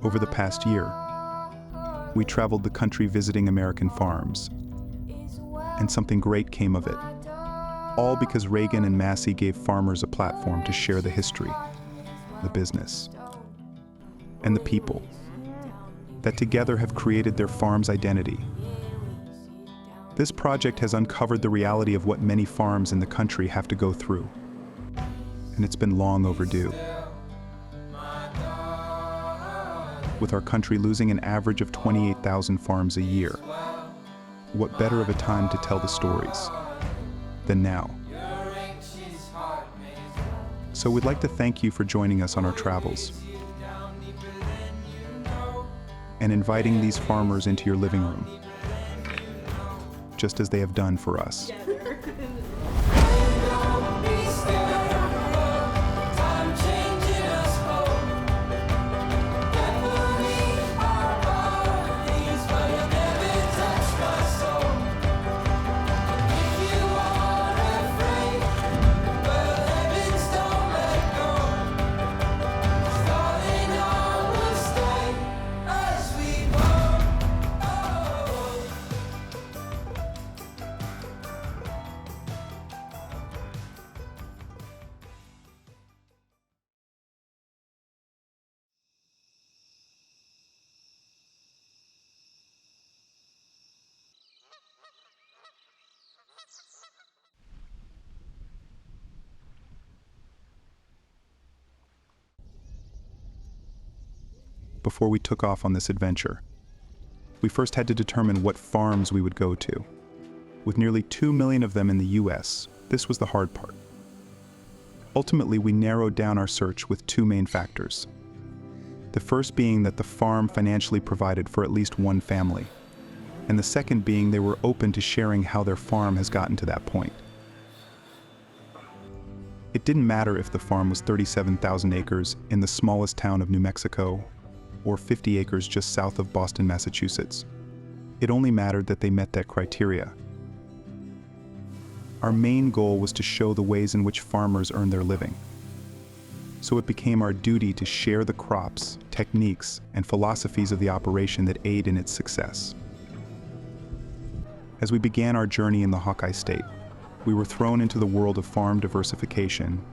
Over the past year, we traveled the country visiting American farms, and something great came of it. All because Ragan and Massey gave farmers a platform to share the history, the business, and the people that together have created their farm's identity. This project has uncovered the reality of what many farms in the country have to go through, and it's been long overdue. With our country losing an average of 28,000 farms a year, what better of a time to tell the stories than now? So we'd like to thank you for joining us on our travels and inviting these farmers into your living room, just as they have done for us. Before we took off on this adventure, we first had to determine what farms we would go to. With nearly 2 million of them in the US, this was the hard part. Ultimately, we narrowed down our search with two main factors. The first being that the farm financially provided for at least one family, and the second being they were open to sharing how their farm has gotten to that point. It didn't matter if the farm was 37,000 acres in the smallest town of New Mexico or 50 acres just south of Boston, Massachusetts. It only mattered that they met that criteria. Our main goal was to show the ways in which farmers earn their living. So it became our duty to share the crops, techniques, and philosophies of the operation that aid in its success. As we began our journey in the Hawkeye State, we were thrown into the world of farm diversification,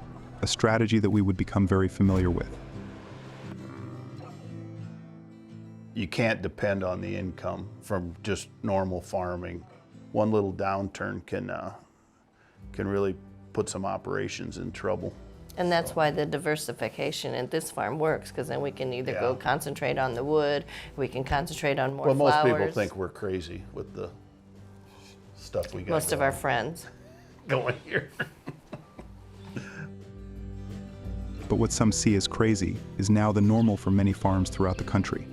a strategy that we would become very familiar with. You can't depend on the income from just normal farming. One little downturn can really put some operations in trouble. And that's why the diversification at this farm works, because then we can either go concentrate on the wood, we can concentrate on more flowers. Most people think we're crazy with the stuff we got. Most of our friends. Going here. But what some see as crazy is now the normal for many farms throughout the country.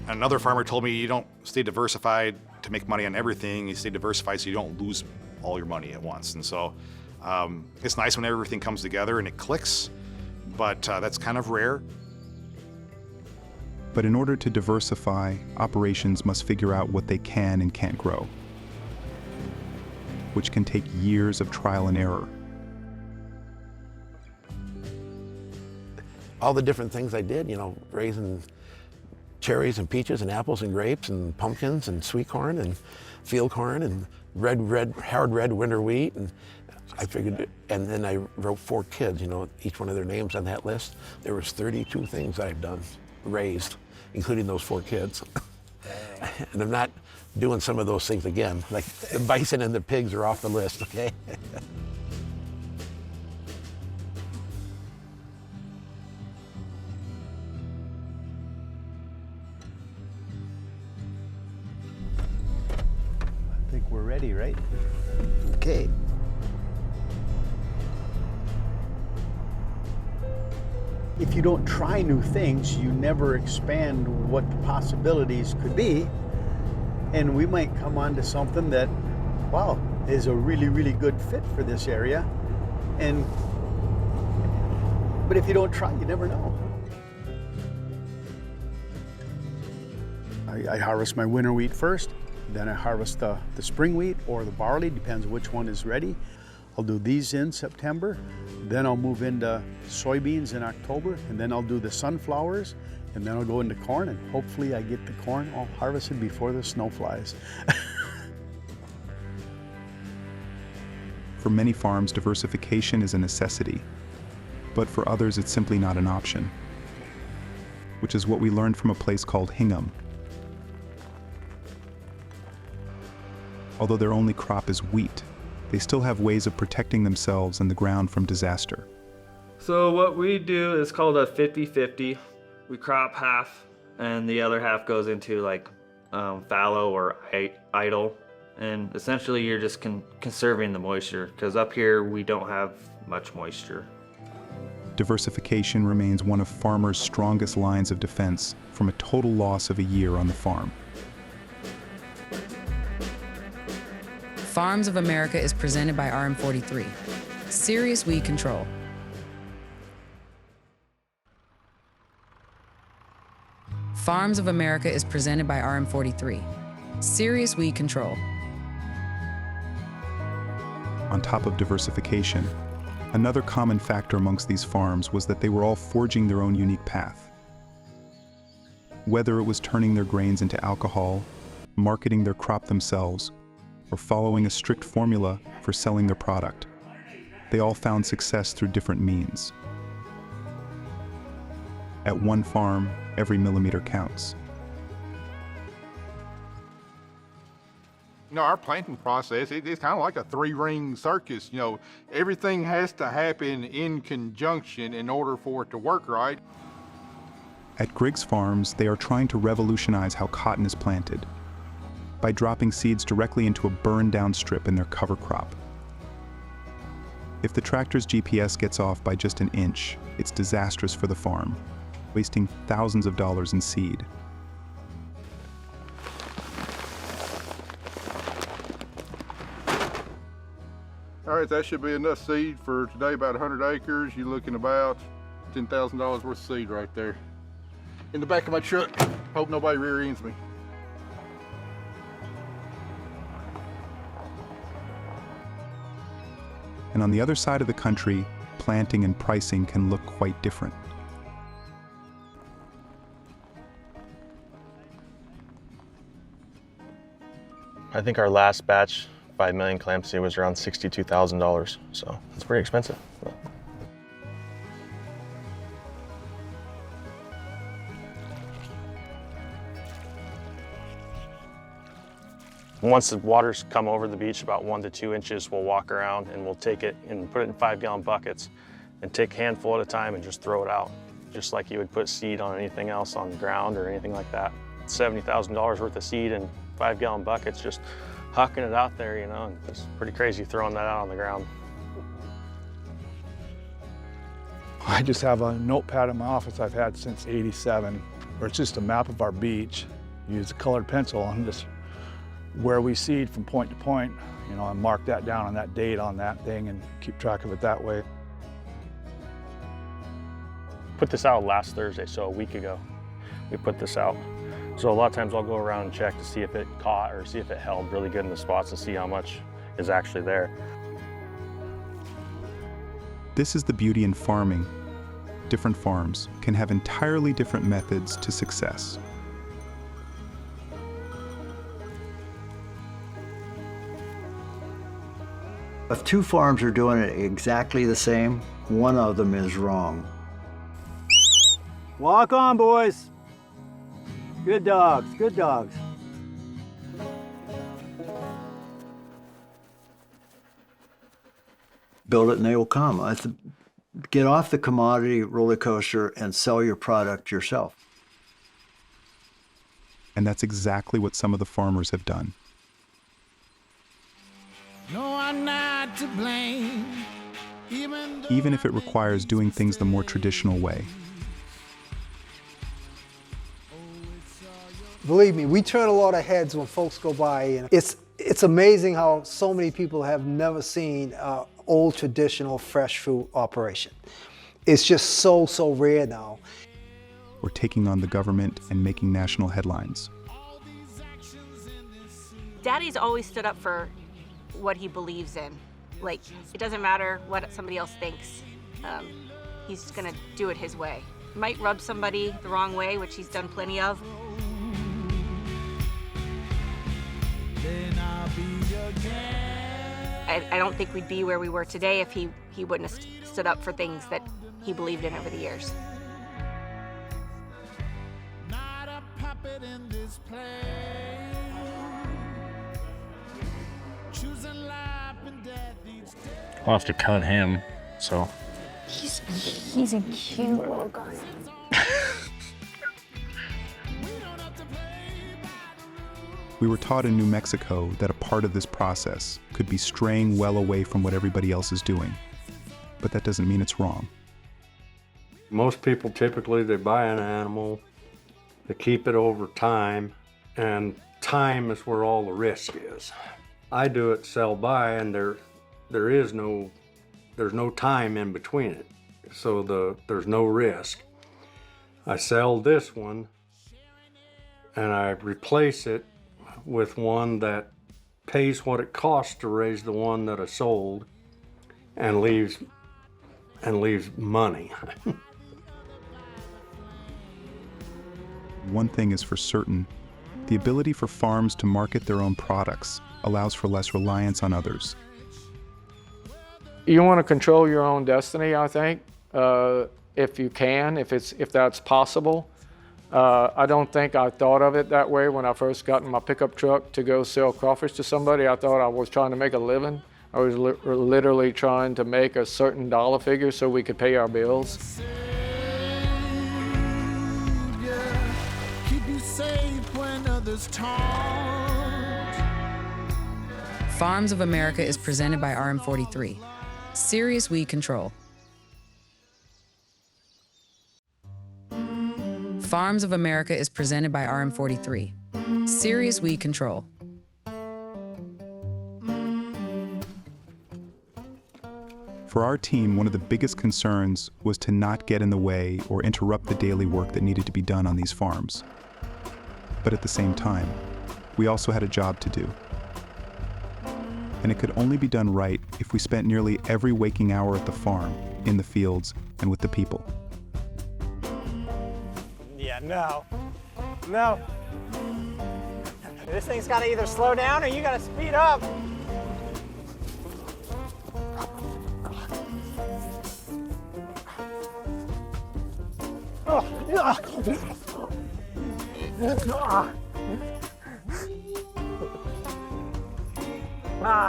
Another farmer told me you don't stay diversified to make money on everything, you stay diversified so you don't lose all your money at once. And so it's nice when everything comes together and it clicks, but that's kind of rare. But in order to diversify, operations must figure out what they can and can't grow, which can take years of trial and error. All the different things I did, raising cherries and peaches and apples and grapes and pumpkins and sweet corn and field corn and hard red winter wheat, and I figured, and then I wrote 4 kids, each one of their names on that list. There was 32 things I've done, raised, including those 4 kids. And I'm not doing some of those things again, like the bison and the pigs are off the list, okay? I think we're ready, right? Okay. If you don't try new things, you never expand what the possibilities could be. And we might come onto something that, wow, is a really, really good fit for this area. But if you don't try, you never know. I harvest my winter wheat first, then I harvest the spring wheat or the barley, depends which one is ready. I'll do these in September, then I'll move into soybeans in October, and then I'll do the sunflowers, and then I'll go into corn, and hopefully I get the corn all harvested before the snow flies. For many farms, diversification is a necessity, but for others it's simply not an option, which is what we learned from a place called Hingham. Although their only crop is wheat, they still have ways of protecting themselves and the ground from disaster. So what we do is called a 50-50. We crop half and the other half goes into like fallow or idle. And essentially you're just conserving the moisture, because up here we don't have much moisture. Diversification remains one of farmers' strongest lines of defense from a total loss of a year on the farm. Farms of America is presented by RM43. Serious weed control. Farms of America is presented by RM43. Serious weed control. On top of diversification, another common factor amongst these farms was that they were all forging their own unique path. Whether it was turning their grains into alcohol, marketing their crop themselves, or following a strict formula for selling their product, they all found success through different means. At one farm, every millimeter counts. You know, our planting process, it's kind of like a three-ring circus. You know, everything has to happen in conjunction in order for it to work right. At Griggs Farms, they are trying to revolutionize how cotton is planted by dropping seeds directly into a burned-down strip in their cover crop. If the tractor's GPS gets off by just an inch, it's disastrous for the farm, wasting thousands of dollars in seed. All right, that should be enough seed for today, about 100 acres. You're looking about $10,000 worth of seed right there. In the back of my truck. Hope nobody rear ends me. And on the other side of the country, planting and pricing can look quite different. I think our last batch, 5 million clamps, was around $62,000, so it's pretty expensive. But. Once the waters come over the beach about 1 to 2 inches, we'll walk around and we'll take it and put it in 5-gallon buckets and take a handful at a time and just throw it out, just like you would put seed on anything else on the ground or anything like that. $70,000 worth of seed in 5-gallon buckets, just hucking it out there, you know, and it's pretty crazy throwing that out on the ground. I just have a notepad in my office I've had since '87, where it's just a map of our beach. Use a colored pencil and just where we seed from point to point, you know, and mark that down on that date on that thing and keep track of it that way. Put this out last Thursday, so a week ago, we put this out. So a lot of times I'll go around and check to see if it caught or see if it held really good in the spots to see how much is actually there. This is the beauty in farming. Different farms can have entirely different methods to success. If two farms are doing it exactly the same, one of them is wrong. Walk on, boys. Good dogs, good dogs. Build it and they will come. Get off the commodity roller coaster and sell your product yourself. And that's exactly what some of the farmers have done. No, I'm not to blame. Even if it requires doing things the more traditional way. Believe me, we turn a lot of heads when folks go by. And it's amazing how so many people have never seen old traditional fresh fruit operation. It's just so rare now. Or taking on the government and making national headlines. Daddy's always stood up for what he believes in. Like, it doesn't matter what somebody else thinks. He's gonna do it his way. Might rub somebody the wrong way, which he's done plenty of. I don't think we'd be where we were today if he wouldn't have stood up for things that he believed in over the years. I'll have to cut him, so. He's a cute little guy. We were taught in New Mexico that a part of this process could be straying well away from what everybody else is doing. But that doesn't mean it's wrong. Most people typically, they buy an animal, they keep it over time, and time is where all the risk is. I do it sell by, and there's no time in between it. So there's no risk. I sell this one and I replace it with one that pays what it costs to raise the one that I sold and leaves money. One thing is for certain, the ability for farms to market their own products allows for less reliance on others. You want to control your own destiny, I think, if you can, if that's possible. I don't think I thought of it that way when I first got in my pickup truck to go sell crawfish to somebody. I thought I was trying to make a living. I was literally trying to make a certain dollar figure so we could pay our bills. Keep you safe when others taunt. Farms of America is presented by RM43. Serious weed control. Farms of America is presented by RM43. Serious weed control. For our team, one of the biggest concerns was to not get in the way or interrupt the daily work that needed to be done on these farms. But at the same time, we also had a job to do. And it could only be done right if we spent nearly every waking hour at the farm, in the fields, and with the people. Yeah, no. This thing's got to either slow down or you got to speed up.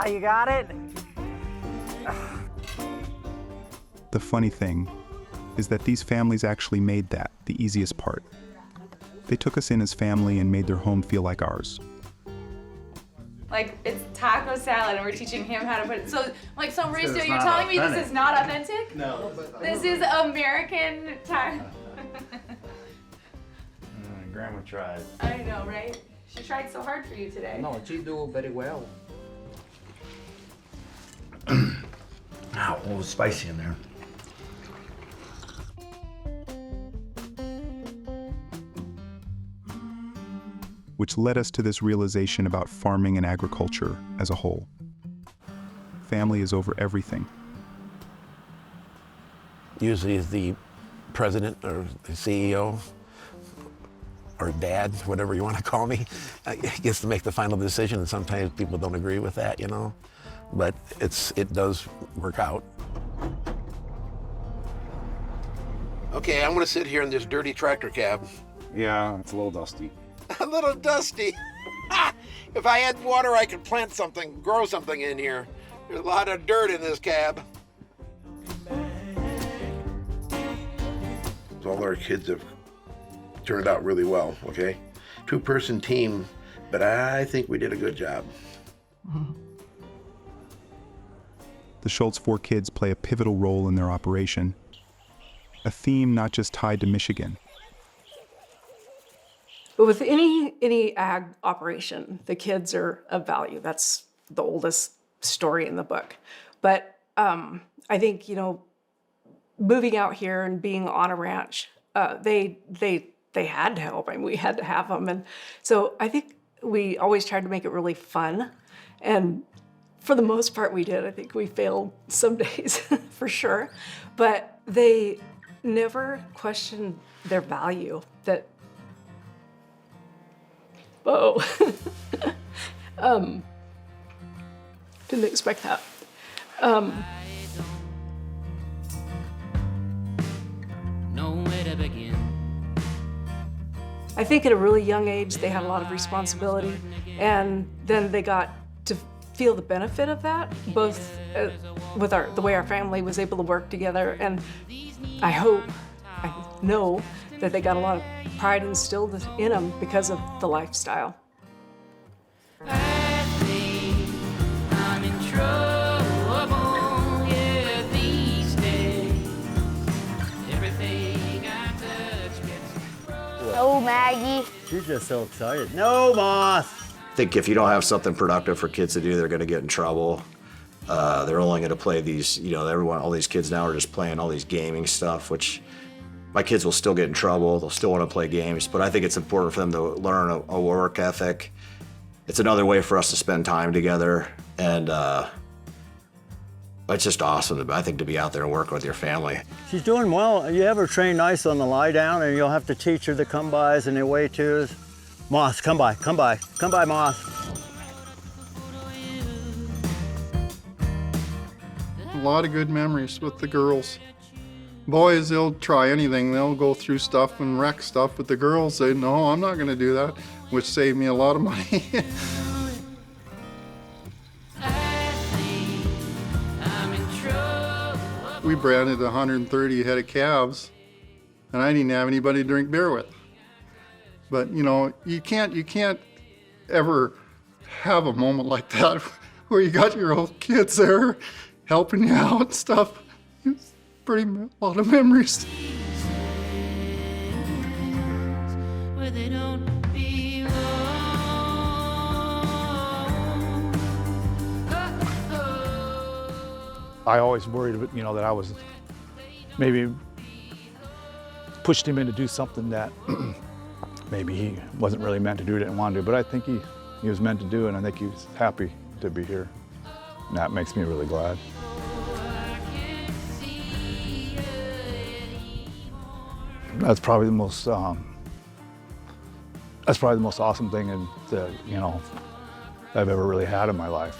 You got it? The funny thing is that these families actually made that the easiest part. They took us in as family and made their home feel like ours. Like, it's taco salad and we're teaching him how to put it. So Mauricio, it's you're not telling me this authentic. is not authentic? No. This is American taco. Grandma tried. I know, right? She tried so hard for you today. No, she do very well. Ow, it was spicy in there. Which led us to this realization about farming and agriculture as a whole. Family is over everything. Usually the president or the CEO or dad, whatever you want to call me, gets to make the final decision, and sometimes people don't agree with that, you know. But it does work out. Okay, I'm gonna sit here in this dirty tractor cab. Yeah, it's a little dusty. A little dusty. If I had water, I could plant something, grow something in here. There's a lot of dirt in this cab. All our kids have turned out really well, okay? Two-person team, but I think we did a good job. The Schultz 4 kids play a pivotal role in their operation, a theme not just tied to Michigan. But with any ag operation, the kids are of value. That's the oldest story in the book. But I think, you know, moving out here and being on a ranch, they had to help. I mean, we had to have them. And so I think we always tried to make it really fun. And For the most part, we did. I think we failed some days for sure, but they never questioned their value. That, whoa, didn't expect that. Nowhere to begin. I think at a really young age, they had a lot of responsibility, and then they got to feel the benefit of that, both with the way our family was able to work together, and I know that they got a lot of pride instilled in them because of the lifestyle. I'm in trouble, yeah, these days. Everything I touch gets Oh, Maggie. She's just so excited. No, Moss! I think if you don't have something productive for kids to do, they're going to get in trouble. They're only going to play these, all these kids now are just playing all these gaming stuff, which my kids will still get in trouble. They'll still want to play games, but I think it's important for them to learn a work ethic. It's another way for us to spend time together, and it's just awesome, I think, to be out there and work with your family. She's doing well. You have her trained nice on the lie down, and you'll have to teach her the come-bys and the way tos. Moss, come by, Moss. A lot of good memories with the girls. Boys, they'll try anything. They'll go through stuff and wreck stuff, but the girls say, no, I'm not gonna do that, which saved me a lot of money. We branded 130 head of calves, and I didn't have anybody to drink beer with. But you can't ever have a moment like that where you got your old kids there helping you out and stuff. It's a lot of memories. where they don't belong. I always worried, that I was maybe pushed him in to do something that maybe he wasn't really meant to do, didn't want to do, but I think he was meant to do it, and I think he was happy to be here. And that makes me really glad. That's probably the most awesome thing that I've ever really had in my life.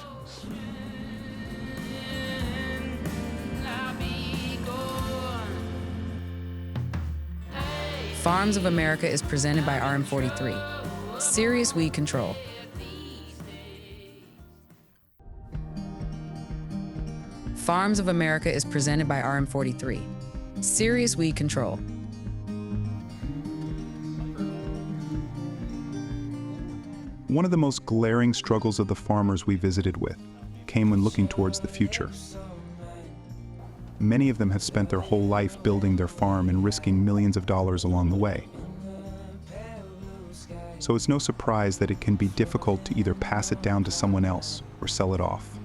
Farms of America is presented by RM43. Serious weed control. Farms of America is presented by RM43. Serious weed control. One of the most glaring struggles of the farmers we visited with came when looking towards the future. Many of them have spent their whole life building their farm and risking millions of dollars along the way. So it's no surprise that it can be difficult to either pass it down to someone else or sell it off.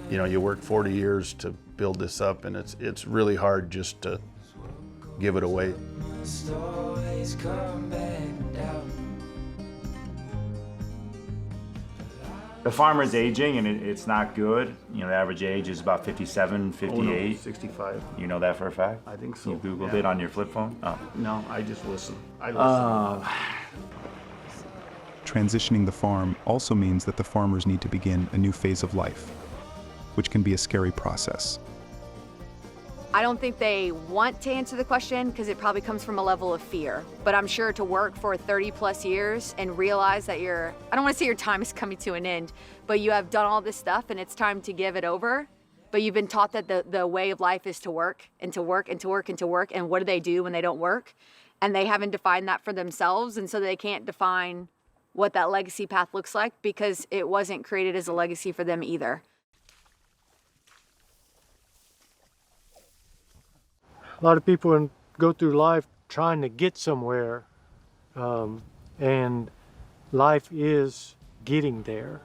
You work 40 years to build this up, and it's really hard just to give it away. The farmer's aging, and it's not good. The average age is about 57, 58. Oh, no, 65. You know that for a fact? I think so. You Googled it on your flip phone? Oh. No, I just listen. I listen. Transitioning the farm also means that the farmers need to begin a new phase of life, which can be a scary process. I don't think they want to answer the question because it probably comes from a level of fear. But I'm sure to work for 30 plus years and realize that I don't want to say your time is coming to an end, but you have done all this stuff and it's time to give it over. But you've been taught that the way of life is to work and to work and to work and to work. And what do they do when they don't work? And they haven't defined that for themselves. And so they can't define what that legacy path looks like because it wasn't created as a legacy for them either. A lot of people go through life trying to get somewhere, and life is getting there.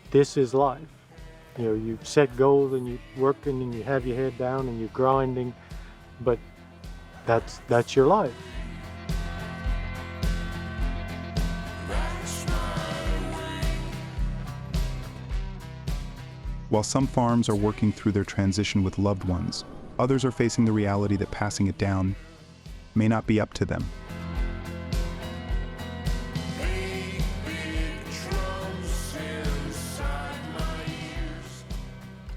This is life. You set goals and you're working and you have your head down and you're grinding, but that's your life. While some farms are working through their transition with loved ones, others are facing the reality that passing it down may not be up to them.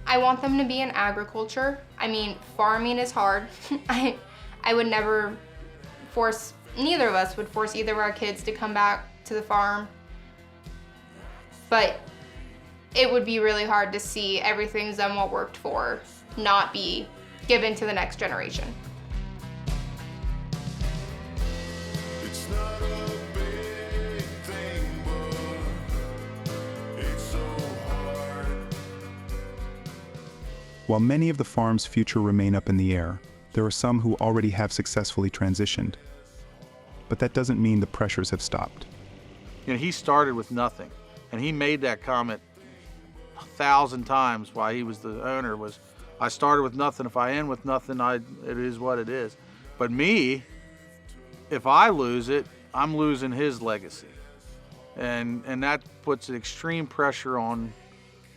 I want them to be in agriculture. I mean, farming is hard. I would never force, neither of us would force either of our kids to come back to the farm. But it would be really hard to see everything Zumwalt worked for not be given to the next generation. It's not a big thing, but it's so hard. While many of the farm's future remain up in the air, there are some who already have successfully transitioned. But that doesn't mean the pressures have stopped. You know, he started with nothing, and he made that comment 1,000 times while he was the owner, was, I started with nothing. If I end with nothing, it is what it is. But me, if I lose it, I'm losing his legacy. And that puts extreme pressure on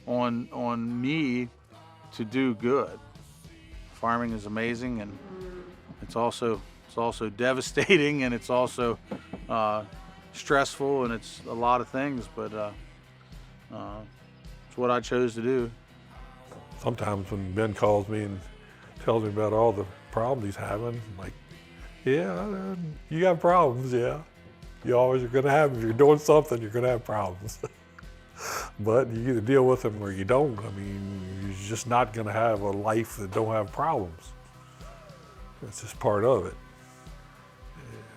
me to do good. Farming is amazing, and it's also devastating, and it's also stressful, and it's a lot of things, but it's what I chose to do. Sometimes when Ben calls me and tells me about all the problems he's having, I'm like, yeah, you got problems, yeah. You always are gonna have them. If you're doing something, you're gonna have problems. But you either deal with them or you don't. I mean, you're just not gonna have a life that don't have problems. It's just part of it.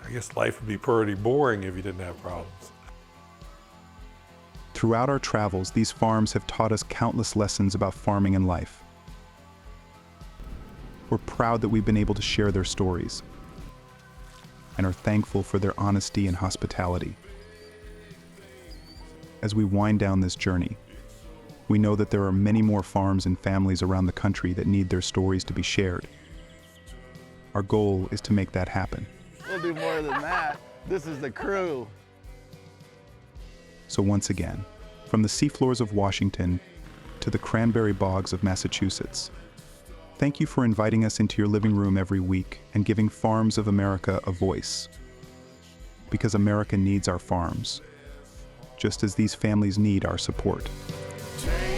I guess life would be pretty boring if you didn't have problems. Throughout our travels, these farms have taught us countless lessons about farming and life. We're proud that we've been able to share their stories and are thankful for their honesty and hospitality. As we wind down this journey, we know that there are many more farms and families around the country that need their stories to be shared. Our goal is to make that happen. We'll do more than that. This is the crew. So once again, from the seafloors of Washington to the cranberry bogs of Massachusetts, thank you for inviting us into your living room every week and giving Farms of America a voice. Because America needs our farms, just as these families need our support. Take